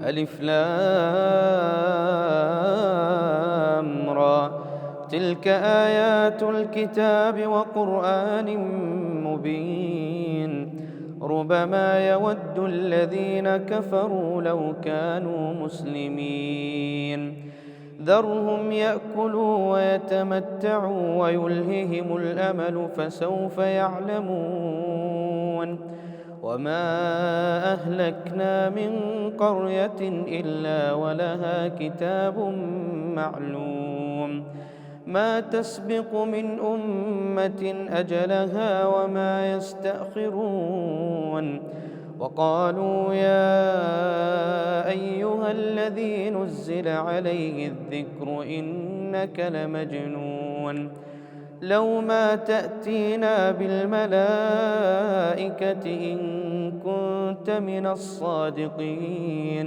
ألف لام را. تلك آيات الكتاب وقرآن مبين. ربما يود الذين كفروا لو كانوا مسلمين. ذرهم يأكلوا ويتمتعوا ويلههم الأمل فسوف يعلمون. وما أهلكنا من قرية إلا ولها كتاب معلوم. ما تسبق من أمة أجلها وما يستأخرون. وقالوا يا أيها الذي نزل عليه الذكر إنك لمجنون. لو ما تأتينا بالملائكة إن كنت من الصادقين.